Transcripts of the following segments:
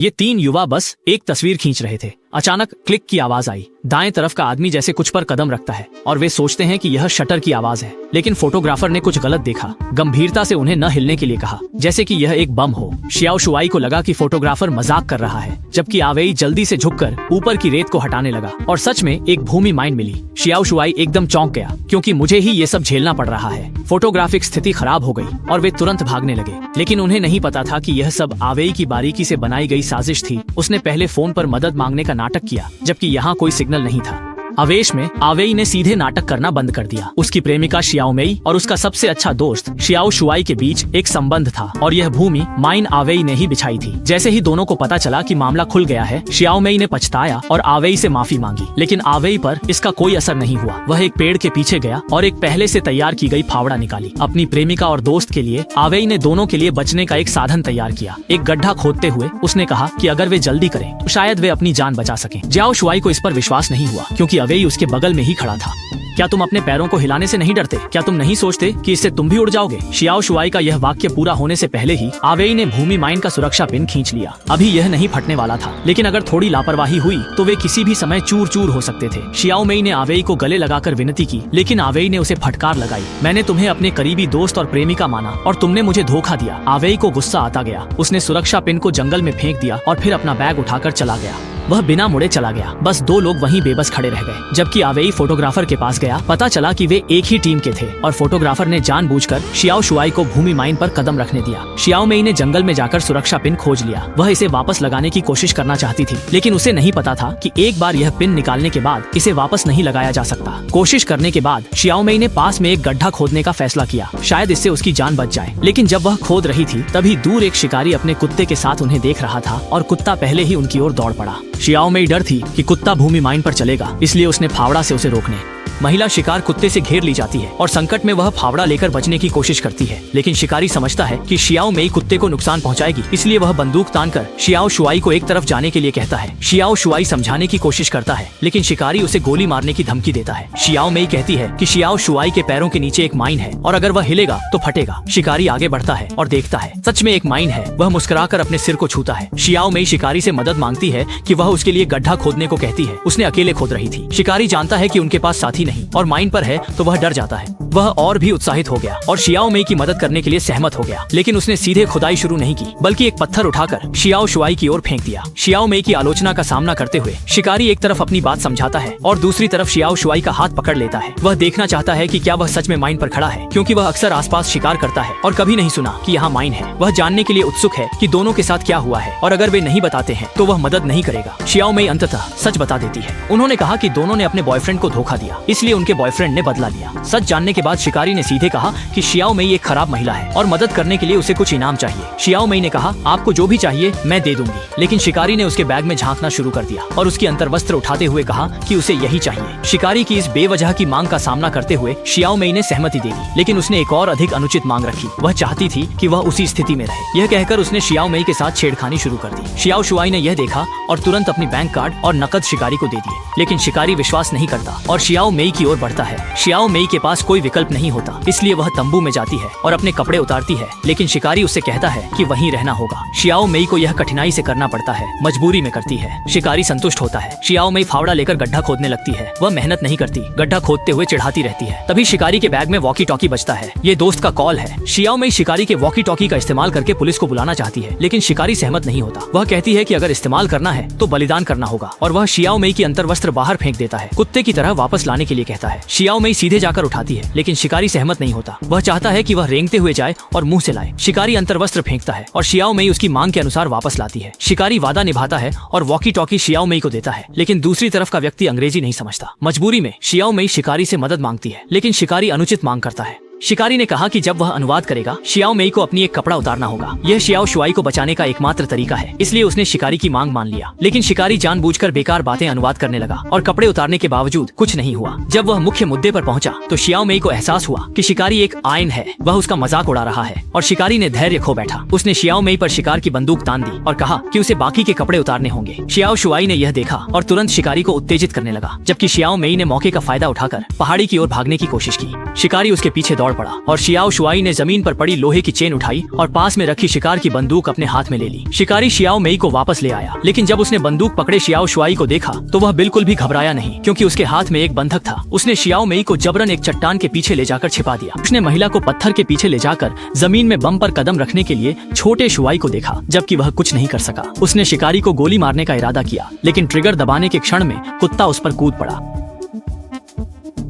ये तीन युवा बस एक तस्वीर खींच रहे थे। अचानक क्लिक की आवाज आई। दाएं तरफ का आदमी जैसे कुछ पर कदम रखता है और वे सोचते हैं कि यह शटर की आवाज है, लेकिन फोटोग्राफर ने कुछ गलत देखा। गंभीरता से उन्हें न हिलने के लिए कहा, जैसे कि यह एक बम हो। शियाओ शुआई को लगा कि फोटोग्राफर मजाक कर रहा है, जबकि आवेई जल्दी से झुककर ऊपर की रेत को हटाने लगा और सच में एक भूमि माइन मिली। शियाओ शुआई एकदम चौंक गया, क्योंकि मुझे ही ये सब झेलना पड़ रहा है। फोटोग्राफिक स्थिति खराब हो गई और वे तुरंत भागने लगे, लेकिन उन्हें नहीं पता था कि यह सब आवेई की बारीकी से बनाई गई साजिश थी। उसने पहले फोन पर मदद मांगने का नाटक किया, जबकि यहाँ कोई सिग्नल नहीं था। आवेश में आवेई ने सीधे नाटक करना बंद कर दिया। उसकी प्रेमिका शियाओ मेई और उसका सबसे अच्छा दोस्त शियाओ शुआई के बीच एक संबंध था और यह भूमि माइन आवेई ने ही बिछाई थी। जैसे ही दोनों को पता चला कि मामला खुल गया है, शियाओ मेई ने पछताया और आवेई से माफी मांगी, लेकिन आवेई पर इसका कोई असर नहीं हुआ। वह एक पेड़ के पीछे गया और एक पहले से तैयार की गई फावड़ा निकाली। अपनी प्रेमिका और दोस्त के लिए आवेई ने दोनों के लिए बचने का एक साधन तैयार किया। एक गड्ढा खोदते हुए उसने कहा कि अगर वे जल्दी करें तो शायद वे अपनी जान बचा सकें। जियाओ शुआई को इस पर विश्वास नहीं हुआ, क्योंकि आवेई उसके बगल में ही खड़ा था। क्या तुम अपने पैरों को हिलाने से नहीं डरते? क्या तुम नहीं सोचते कि इससे तुम भी उड़ जाओगे? शियाओ शुआई का यह वाक्य पूरा होने से पहले ही आवेई ने भूमि माइन का सुरक्षा पिन खींच लिया। अभी यह नहीं फटने वाला था, लेकिन अगर थोड़ी लापरवाही हुई तो वे किसी भी समय चूर चूर हो सकते थे। शियाओ मेई ने आवेई को गले लगाकर विनती की, लेकिन आवेई ने उसे फटकार लगाई। मैंने तुम्हें अपने करीबी दोस्त और प्रेमिका माना और तुमने मुझे धोखा दिया। आवेई को गुस्सा आता गया। उसने सुरक्षा पिन को जंगल में फेंक दिया और फिर अपना बैग उठाकर चला गया। वह बिना मुड़े चला गया। बस दो लोग वहीं बेबस खड़े रह गए। जबकि आवेई फोटोग्राफर के पास गया, पता चला कि वे एक ही टीम के थे और फोटोग्राफर ने जानबूझकर शियाओ शुआई को भूमि माइन पर कदम रखने दिया। शियाओ मेई ने जंगल में जाकर सुरक्षा पिन खोज लिया। वह इसे वापस लगाने की कोशिश करना चाहती थी, लेकिन उसे नहीं पता था कि एक बार यह पिन निकालने के बाद इसे वापस नहीं लगाया जा सकता। कोशिश करने के बाद शियाओ मेई ने पास में एक गड्ढा खोदने का फैसला किया, शायद इससे उसकी जान बच जाए। लेकिन जब वह खोद रही थी, तभी दूर एक शिकारी अपने कुत्ते के साथ उन्हें देख रहा था और कुत्ता पहले ही उनकी ओर दौड़ पड़ा। शियाओ मेई डर थी कि कुत्ता भूमि माइन पर चलेगा, इसलिए उसने फावड़ा से उसे रोकने। महिला शिकार कुत्ते से घेर ली जाती है और संकट में वह फावड़ा लेकर बचने की कोशिश करती है, लेकिन शिकारी समझता है कि शियाओ मेई कुत्ते को नुकसान पहुंचाएगी, इसलिए वह बंदूक तानकर शियाओ शुआई को एक तरफ जाने के लिए कहता है। शियाओ शुआई समझाने की कोशिश करता है, लेकिन शिकारी उसे गोली मारने की धमकी देता है। शियाओ मेई कहती है कि शियाओ शुआई के पैरों के नीचे एक माइन है और अगर वह हिलेगा तो फटेगा। शिकारी आगे बढ़ता है और देखता है, सच में एक माइन है। वह मुस्कुराकर अपने सिर को छूता है। शियाओ मेई शिकारी से मदद मांगती है कि वह उसके लिए गड्ढा खोदने को कहती है। उसने अकेले खोद रही थी। शिकारी जानता है कि उनके पास साथी नहीं और माइन पर है, तो वह डर जाता है। वह और भी उत्साहित हो गया और शियाओ मेई की मदद करने के लिए सहमत हो गया, लेकिन उसने सीधे खुदाई शुरू नहीं की, बल्कि एक पत्थर उठाकर शियाओ शुआई की ओर फेंक दिया। शियाओ मेई की आलोचना का सामना करते हुए शिकारी एक तरफ अपनी बात समझाता है और दूसरी तरफ शियाओ शुआई का हाथ पकड़ लेता है। वह देखना चाहता है कि क्या वह सच में माइन पर खड़ा है, क्योंकि वह अक्सर आसपास शिकार करता है और कभी नहीं सुना कि यहाँ माइन है। वह जानने के लिए उत्सुक है कि दोनों के साथ क्या हुआ है, और अगर वे नहीं बताते हैं तो वह मदद नहीं करेगा। शियाओ मेई अंततः सच बता देती है। उन्होंने कहा कि दोनों ने अपने बॉयफ्रेंड को धोखा दिया, इसलिए उनके बॉयफ्रेंड ने बदला लिया। सच जानने के बाद शिकारी ने सीधे कहा कि शियाओ मेई एक खराब महिला है और मदद करने के लिए उसे कुछ इनाम चाहिए। शियाओ मेई ने कहा, आपको जो भी चाहिए मैं दे दूंगी, लेकिन शिकारी ने उसके बैग में झांकना शुरू कर दिया और उसकी अंतर्वस्त्र उठाते हुए कहा कि उसे यही चाहिए। शिकारी की इस बेवजह की मांग का सामना करते हुए शियाओ मेई ने सहमति दे दी, लेकिन उसने एक और अधिक अनुचित मांग रखी। वह चाहती थी कि वह उसी स्थिति में रहे। यह कहकर उसने शियाओ मेई के साथ छेड़खानी शुरू कर दी। शियाओ शुआई ने यह देखा और तुरंत अपनी बैंक कार्ड और नकद शिकारी को दे दिए, लेकिन शिकारी विश्वास नहीं करता और शियाओ मेई की ओर बढ़ता है। शियाओ मेई के पास कोई विकल्प नहीं होता, इसलिए वह तंबू में जाती है और अपने कपड़े उतारती है, लेकिन शिकारी उससे कहता है कि वहीं रहना होगा। शियाओ मेई को यह कठिनाई से करना पड़ता है, मजबूरी में करती है। शिकारी संतुष्ट होता है। शियाओ मेई फावड़ा लेकर गड्ढा खोदने लगती है। वह मेहनत नहीं करती, गड्ढा खोदते हुए चिढ़ाती रहती है। तभी शिकारी के बैग में वॉकी टॉकी बजता है। ये दोस्त का कॉल है। शियाओ मेई शिकारी के वॉकी टॉकी का इस्तेमाल करके पुलिस को बुलाना चाहती है, लेकिन शिकारी सहमत नहीं होता। वह कहती है कि अगर इस्तेमाल करना है तो बलिदान करना होगा, और वह शियाओ मेई की अंतर्वस्त्र बाहर फेंक देता है। कुत्ते की तरह वापस लाने के लिए कहता है। शियाओ मेई सीधे जाकर उठाती है, लेकिन शिकारी सहमत नहीं होता। वह चाहता है कि वह रेंगते हुए जाए और मुंह से लाए। शिकारी अंतर्वस्त्र फेंकता है और शियाओ मेई उसकी मांग के अनुसार वापस लाती है। शिकारी वादा निभाता है और वॉकी टॉकी शियाओ मेई को देता है, लेकिन दूसरी तरफ का व्यक्ति अंग्रेजी नहीं समझता। मजबूरी में शियाओ मेई शिकारी से मदद मांगती है, लेकिन शिकारी अनुचित मांग करता है। शिकारी ने कहा कि जब वह अनुवाद करेगा शियाओ मेई को अपनी एक कपड़ा उतारना होगा। यह शियाओ शुआई को बचाने का एकमात्र तरीका है, इसलिए उसने शिकारी की मांग मान लिया। लेकिन शिकारी जानबूझकर बेकार बातें अनुवाद करने लगा और कपड़े उतारने के बावजूद कुछ नहीं हुआ। जब वह मुख्य मुद्दे पर पहुंचा तो शियाओ मेई को एहसास हुआ कि शिकारी एक आयन है, वह उसका मजाक उड़ा रहा है, और शिकारी ने धैर्य खो बैठा। उसने शियाओ मेई पर शिकार की बंदूक तान दी और कहा कि उसे बाकी के कपड़े उतारने होंगे। शियाओ शुआई ने यह देखा और तुरंत शिकारी को उत्तेजित करने लगा, जबकि शियाओ मेई ने मौके का फायदा उठाकर पहाड़ी की ओर भागने की कोशिश की। शिकारी उसके पीछे दौड़ दौड़ पड़ा और शियाओ शुआई ने जमीन पर पड़ी लोहे की चेन उठाई और पास में रखी शिकार की बंदूक अपने हाथ में ले ली। शिकारी शियाओ मेई को वापस ले आया, लेकिन जब उसने बंदूक पकड़े शियाओ शुआई को देखा तो वह बिल्कुल भी घबराया नहीं, क्योंकि उसके हाथ में एक बंधक था। उसने शियाओ मेई को जबरन एक चट्टान के पीछे ले जाकर छिपा दिया। उसने महिला को पत्थर के पीछे ले जाकर जमीन में बम पर कदम रखने के लिए छोटे शुआई को देखा, जबकि वह कुछ नहीं कर सका। उसने शिकारी को गोली मारने का इरादा किया, लेकिन ट्रिगर दबाने के क्षण में कुत्ता उस पर कूद पड़ा।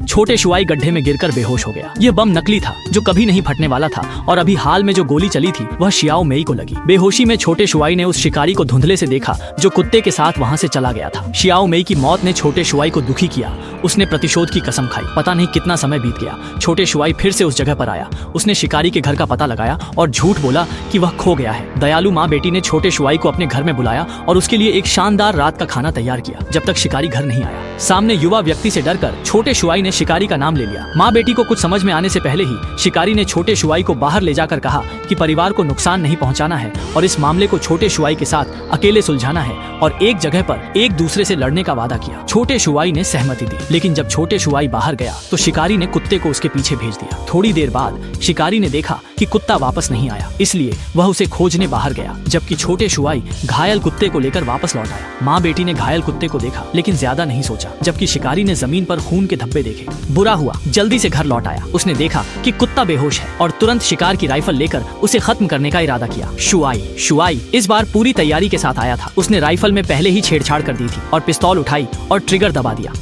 छोटे शुआई गड्ढे में गिरकर बेहोश हो गया। यह बम नकली था, जो कभी नहीं फटने वाला था, और अभी हाल में जो गोली चली थी वह शियाओ मेई को लगी। बेहोशी में छोटे शुआई ने उस शिकारी को धुंधले से देखा जो कुत्ते के साथ वहां से चला गया था। शियाओ मेई की मौत ने छोटे शुआई को दुखी किया। उसने प्रतिशोध की कसम खाई। पता नहीं कितना समय बीत गया, छोटे शुआई फिर से उस जगह पर आया। उसने शिकारी के घर का पता लगाया और झूठ बोला कि वह खो गया है। दयालु माँ बेटी ने छोटे शुआई को अपने घर में बुलाया और उसके लिए एक शानदार रात का खाना तैयार किया, जब तक शिकारी घर नहीं आया। सामने युवा व्यक्ति से डरकर छोटे शुआई ने शिकारी का नाम ले लिया। माँ बेटी को कुछ समझ में आने से पहले ही शिकारी ने छोटे शुआई को बाहर ले जाकर कहा कि परिवार को नुकसान नहीं पहुंचाना है और इस मामले को छोटे शुआई के साथ अकेले सुलझाना है, और एक जगह पर एक दूसरे से लड़ने का वादा किया। छोटे शुआई ने सहमति दी, लेकिन जब छोटे शुआई बाहर गया तो शिकारी ने कुत्ते को उसके पीछे भेज दिया। थोड़ी देर बाद शिकारी ने देखा कि कुत्ता वापस नहीं आया, इसलिए वह उसे खोजने बाहर गया, जबकि छोटे शुआई घायल कुत्ते को लेकर वापस लौट आया। माँ बेटी ने घायल कुत्ते को देखा, लेकिन ज्यादा नहीं सोचा, जबकि शिकारी ने जमीन पर खून के धब्बे देखे। बुरा हुआ, जल्दी से घर लौट आया। उसने देखा कि कुत्ता बेहोश है और तुरंत शिकार की राइफल लेकर उसे खत्म करने का इरादा किया। शुआई इस बार पूरी तैयारी के साथ आया था। उसने राइफल में पहले ही छेड़छाड़ कर दी थी और पिस्तौल उठाई और ट्रिगर दबा दिया।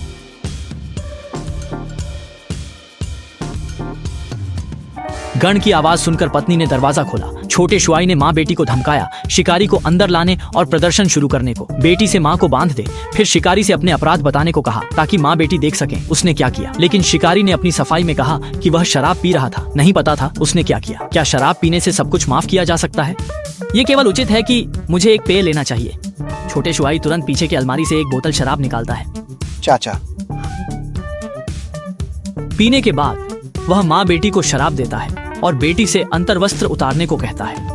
गण की आवाज सुनकर पत्नी ने दरवाजा खोला। छोटे शुआई ने माँ बेटी को धमकाया शिकारी को अंदर लाने और प्रदर्शन शुरू करने को। बेटी से माँ को बांध दे, फिर शिकारी से अपने अपराध बताने को कहा ताकि माँ बेटी देख सकें उसने क्या किया। लेकिन शिकारी ने अपनी सफाई में कहा कि वह शराब पी रहा था। नहीं पता था उसने क्या किया। क्या शराब पीने से सब कुछ माफ किया जा सकता है? ये केवल उचित है कि मुझे एक पेय लेना चाहिए। छोटे शुआई तुरंत पीछे की अलमारी से एक बोतल शराब निकालता है। चाचा, पीने के बाद वह माँ बेटी को शराब देता है और बेटी से अंतर्वस्त्र उतारने को कहता है।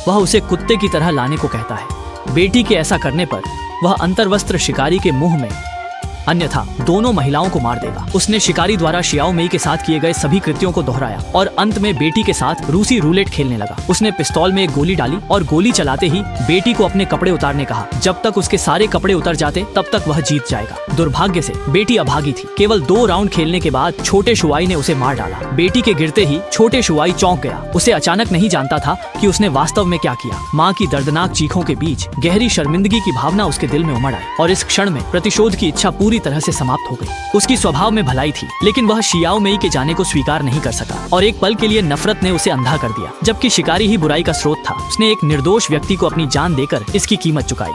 वह उसे कुत्ते की तरह लाने को कहता है। बेटी के ऐसा करने पर वह अंतर्वस्त्र शिकारी के मुंह में, अन्यथा दोनों महिलाओं को मार देगा। उसने शिकारी द्वारा शियाओ मेई के साथ किए गए सभी कृत्यों को दोहराया और अंत में बेटी के साथ रूसी रूलेट खेलने लगा। उसने पिस्तौल में एक गोली डाली और गोली चलाते ही बेटी को अपने कपड़े उतारने कहा। जब तक उसके सारे कपड़े उतर जाते तब तक वह जीत जाएगा। दुर्भाग्य से बेटी अभागी थी। केवल 2 राउंड खेलने के बाद छोटे शुआई ने उसे मार डाला। बेटी के गिरते ही छोटे शुआई चौंक गया। उसे अचानक नहीं जानता था कि उसने वास्तव में क्या किया। माँ की दर्दनाक चीखों के बीच गहरी शर्मिंदगी की भावना उसके दिल में उमड़ आई और इस क्षण में प्रतिशोध की इच्छा पूरी तरह से समाप्त हो गई। उसकी स्वभाव में भलाई थी, लेकिन वह शियाओ मेई के जाने को स्वीकार नहीं कर सका और एक पल के लिए नफरत ने उसे अंधा कर दिया। जबकि शिकारी ही बुराई का स्रोत था, उसने एक निर्दोष व्यक्ति को अपनी जान देकर इसकी कीमत चुकाई।